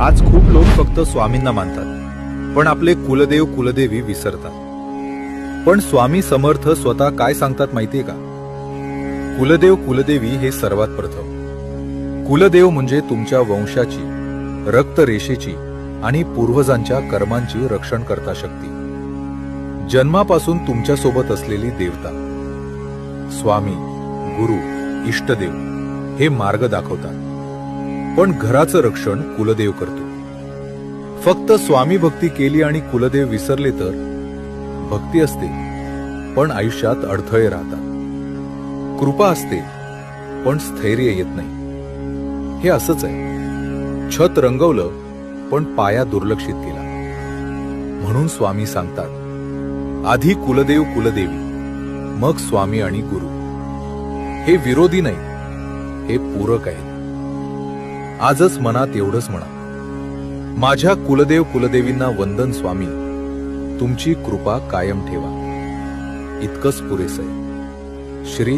आज खूप लोक फक्त स्वामींना मानतात, पण आपले कुलदेव कुलदेवी विसरतात। पण स्वामी समर्थ स्वतः काय सांगतात माहितीये का? कुलदेव कुलदेवी हे सर्वात प्रथम। कुलदेव म्हणजे तुमच्या वंशाची, रक्तरेषेची आणि पूर्वजांच्या कर्मांची रक्षण करता शक्ती, जन्मापासून तुमच्या सोबत असलेली देवता। स्वामी, गुरु, इष्टदेव हे मार्ग दाखवतात, पण घराचं रक्षण कुलदेव करतो। फक्त स्वामी भक्ती केली आणि कुलदेव विसरले तर भक्ती असते, पण आयुष्यात अडथळे राहतात। कृपा असते, पण स्थैर्य येत नाही। हे असंच आहे, छत रंगवलं पण पाया दुर्लक्षित केला। म्हणून स्वामी सांगतात, आधी कुलदेव कुलदेवी, मग स्वामी आणि गुरु। हे विरोधी नाही, हे पूरक आहेत। आजच मनात एवढंच म्हणा, माझ्या कुलदेव कुलदेवींना वंदन स्वामी, तुमची कृपा कायम ठेवा। इतकंच पुरेसं आहे। श्री